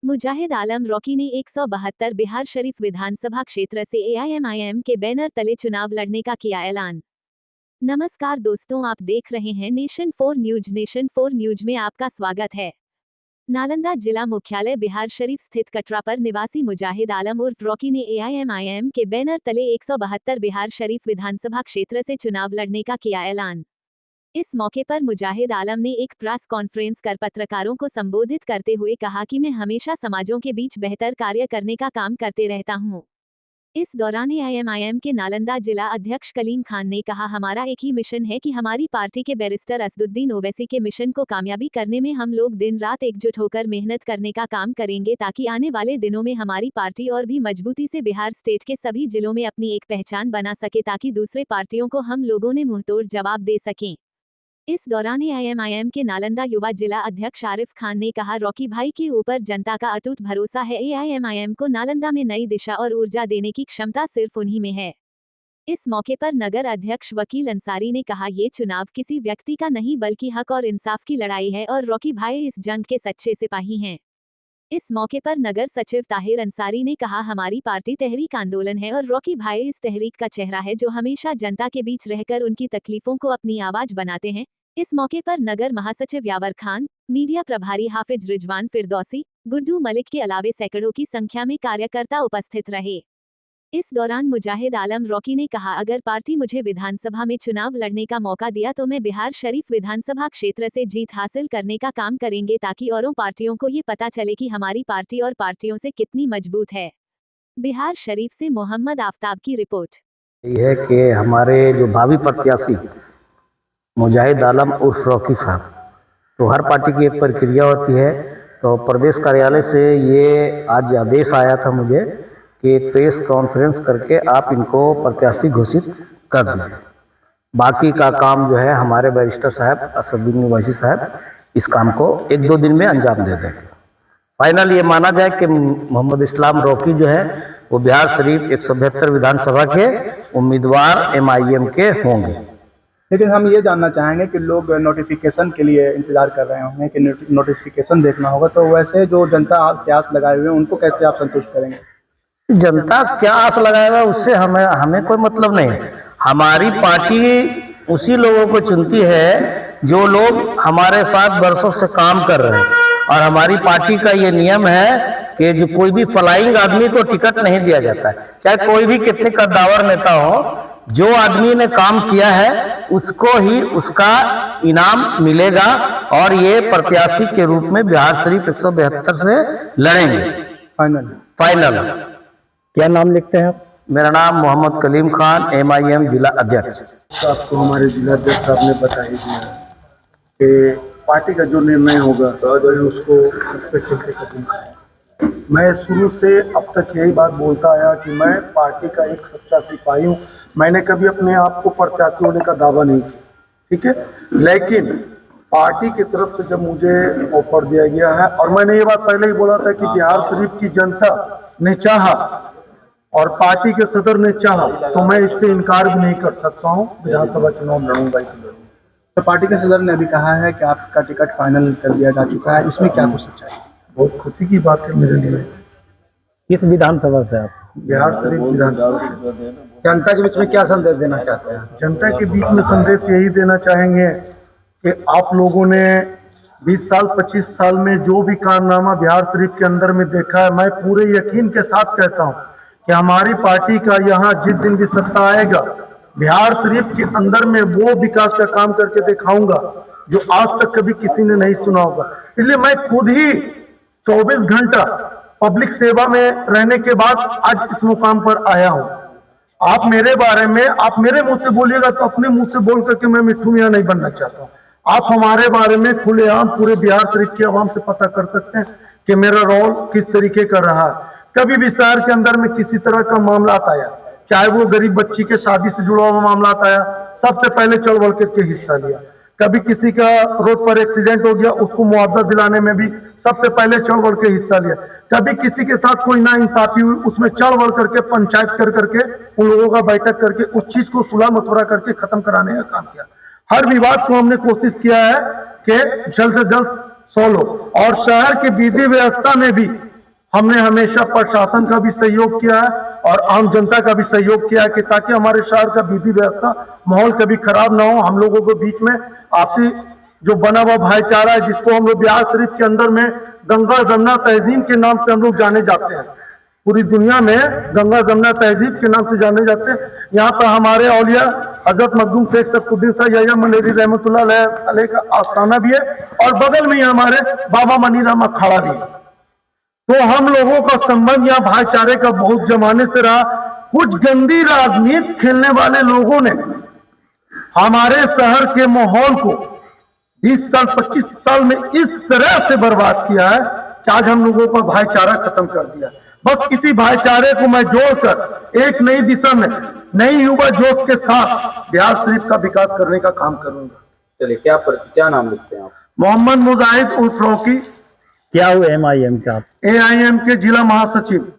मुजाहिद आलम Rocky ने 172 बिहार शरीफ विधानसभा क्षेत्र से एआईएमआईएम के बैनर तले चुनाव लड़ने का किया ऐलान। नमस्कार दोस्तों, आप देख रहे हैं नेशन 4 न्यूज। नेशन 4 न्यूज में आपका स्वागत है। नालंदा जिला मुख्यालय बिहार शरीफ स्थित कटरा पर निवासी मुजाहिद आलम उर्फ रॉकी ने एआईएमआईएम के बैनर तले 172 बिहार शरीफ विधानसभा क्षेत्र से चुनाव लड़ने का किया ऐलान। इस मौके पर मुजाहिद आलम ने एक प्रेस कॉन्फ्रेंस कर पत्रकारों को संबोधित करते हुए कहा कि मैं हमेशा समाजों के बीच बेहतर कार्य करने का काम करते रहता हूं। इस दौरान एआईएमआईएम के नालंदा जिला अध्यक्ष कलीम खान ने कहा, हमारा एक ही मिशन है कि हमारी पार्टी के बैरिस्टर असदुद्दीन ओवैसी के मिशन को कामयाबी करने में हम लोग दिन रात एकजुट होकर मेहनत करने का काम करेंगे ताकि आने वाले दिनों में हमारी पार्टी और भी मजबूती से बिहार स्टेट के सभी जिलों में अपनी एक पहचान बना सके ताकि दूसरे पार्टियों को हम लोगों ने मुंहतोड़ जवाब दे सकें। इस दौरान एआईएमआईएम के नालंदा युवा जिला अध्यक्ष आरिफ खान ने कहा, रॉकी भाई के ऊपर जनता का अटूट भरोसा है। एआईएमआईएम को नालंदा में नई दिशा और ऊर्जा देने की क्षमता सिर्फ उन्हीं में है। इस मौके पर नगर अध्यक्ष वकील अंसारी ने कहा, ये चुनाव किसी व्यक्ति का नहीं बल्कि हक और इंसाफ की लड़ाई है और रॉकी भाई इस जंग के सच्चे सिपाही हैं। इस मौके पर नगर सचिव ताहिर अंसारी ने कहा, हमारी पार्टी तहरीक आंदोलन है और रॉकी भाई इस तहरीक का चेहरा है जो हमेशा जनता के बीच रहकर उनकी तकलीफों को अपनी आवाज बनाते हैं। इस मौके पर नगर महासचिव यावर खान, मीडिया प्रभारी हाफिज रिजवान फिरदौसी, गुड्डू मलिक के अलावे सैकड़ों की संख्या में कार्यकर्ता उपस्थित रहे। इस दौरान मुजाहिद आलम रॉकी ने कहा, अगर पार्टी मुझे विधानसभा में चुनाव लड़ने का मौका दिया तो मैं बिहार शरीफ विधानसभा क्षेत्र से जीत हासिल करने का काम करेंगे ताकि औरों पार्टियों को ये पता चले कि हमारी पार्टी और पार्टियों से कितनी मजबूत है। बिहार शरीफ से मोहम्मद आफ्ताब की रिपोर्ट। यह है कि हमारे जो भावी प्रत्याशी मुजाहिद आलम उर्फ रॉकी साहब, तो हर पार्टी की एक प्रक्रिया होती है। तो प्रदेश कार्यालय से ये आज आदेश आया था मुझे कि प्रेस कॉन्फ्रेंस करके आप इनको प्रत्याशी घोषित कर दें। बाकी का काम जो है हमारे बैरिस्टर साहब असदुद्दीन ओवैसी साहब इस काम को 1-2 दिन में अंजाम दे देंगे। फाइनल ये माना जाए कि मोहम्मद इस्लाम रॉकी जो है वो बिहार शरीफ 172 विधानसभा के उम्मीदवार एमआईएम के होंगे। लेकिन हम ये जानना चाहेंगे कि लोग नोटिफिकेशन के लिए इंतजार कर रहे होंगे कि नोटिफिकेशन देखना होगा, तो वैसे जो जनता के आस लगाए हुए हैं उनको कैसे आप संतुष्ट करेंगे? जनता क्या आस लगाएगा उससे हमें कोई मतलब नहीं है। हमारी पार्टी उसी लोगों को चुनती है जो लोग हमारे साथ बरसों से काम कर रहे हैं, और हमारी पार्टी का ये नियम है कि जो कोई भी फ्लाइंग आदमी को टिकट नहीं दिया जाता है, चाहे कोई भी कितने कद्दावर नेता हो। जो आदमी ने काम किया है उसको ही उसका इनाम मिलेगा, और ये प्रत्याशी के रूप में बिहार शरीफ 172 से लड़ेंगे। फाइनल। क्या नाम लिखते हैं आप? मेरा नाम मोहम्मद कलीम खान, एमआईएम जिला अध्यक्ष। तो आपको हमारे जिला अध्यक्ष साहब ने बता ही दिया कि पार्टी का जो निर्णय होगा तो उसको मैं शुरू से अब तक यही बात बोलता आया कि मैं पार्टी का एक सच्चा सिपाही हूँ। मैंने कभी अपने आप को प्रत्याशी होने का दावा नहीं किया, ठीक है, लेकिन पार्टी की तरफ से जब मुझे ऑफर दिया गया है, और मैंने ये बात पहले ही बोला था कि बिहार शरीफ की जनता ने चाहा और पार्टी के सदर ने चाहा तो मैं इससे इनकार भी नहीं कर सकता हूँ। विधानसभा चुनाव लड़ूंगा ही लड़ूंगा। तो पार्टी के सदर ने अभी कहा है कि आपका टिकट फाइनल कर दिया जा चुका है, इसमें क्या कुछ सच्चाई है? बहुत खुशी की बात है मेरे लिए। किस विधानसभा से आप? बिहार शरीफ विधानसभा। जनता के बीच में क्या संदेश देना चाहते हैं? जनता के बीच में संदेश यही देना चाहेंगे कि आप लोगों ने 20 साल 25 साल में जो भी कारनामा बिहार शरीफ के अंदर में देखा है, मैं पूरे यकीन के साथ कहता हूं कि हमारी पार्टी का यहाँ जिस दिन भी सत्ता आएगा, बिहार शरीफ के अंदर में वो विकास का काम करके दिखाऊंगा जो आज तक कभी किसी ने नहीं सुना होगा। इसलिए मैं खुद ही 24 घंटा पब्लिक सेवा में रहने के बाद आज इस मुकाम पर आया हूं। आप मेरे बारे में आप मेरे मुंह से बोलिएगा तो अपने मुंह से बोल करके मैं मिट्ठू मियां नहीं बनना चाहता हूं। आप हमारे बारे में खुलेआम पूरे बिहार शरीफ की आवाम से पता कर सकते हैं कि मेरा रोल किस तरीके का रहा है। कभी भी शहर के अंदर में किसी तरह का मामला आया, चाहे वो गरीब बच्ची के शादी से जुड़ा हुआ मामला आया, सबसे पहले चल बढ़ करके हिस्सा लिया। कभी किसी का रोड पर एक्सीडेंट हो गया, उसको मुआवजा दिलाने में भी सबसे पहले चढ़ बढ़ के हिस्सा लिया। कभी किसी के साथ कोई नाइंसाफी हुई, उसमें चढ़ बढ़ करके पंचायत कर करके उन लोगों का बैठक करके उस चीज को सुलह मशवरा करके खत्म कराने का काम किया। हर विवाद को हमने कोशिश किया है कि जल्द से जल्द सॉल्व हो, और शहर की विधि व्यवस्था में भी हमने हमेशा प्रशासन का भी सहयोग किया है और आम जनता का भी सहयोग किया है कि ताकि हमारे शहर का विधि व्यवस्था माहौल कभी खराब ना हो। हम लोगों के बीच में आपसी जो बना हुआ भाईचारा है, जिसको हम लोग बिहार शरीफ के अंदर में गंगा जमुना तहजीब के नाम से हम लोग जाने जाते हैं, पूरी दुनिया में गंगा जमुना तहजीब के नाम से जाने जाते हैं। यहाँ पर हमारे औलिया हजरत मखदूम शेख सफुद्दीन साहब यहया मलेरी रहमतुल्लाह अलैह का आस्थाना भी है और बगल में ही हमारे बाबा मनीराम अखाड़ा भी है। तो हम लोगों का संबंध या भाईचारे का बहुत जमाने से रहा। कुछ गंदी राजनीति खेलने वाले लोगों ने हमारे शहर के माहौल को 20 साल 25 साल में इस तरह से बर्बाद किया है कि आज हम लोगों का भाईचारा खत्म कर दिया। बस इसी भाईचारे को मैं जोड़कर एक नई दिशा में नई युवा जोश के साथ बिहार शरीफ का विकास करने का काम करूंगा। चलिए, क्या नाम लिखते हैं आप? मोहम्मद मुजाहिद उर्फ रॉकी। क्या हुए MIM का? AIM के जिला महासचिव।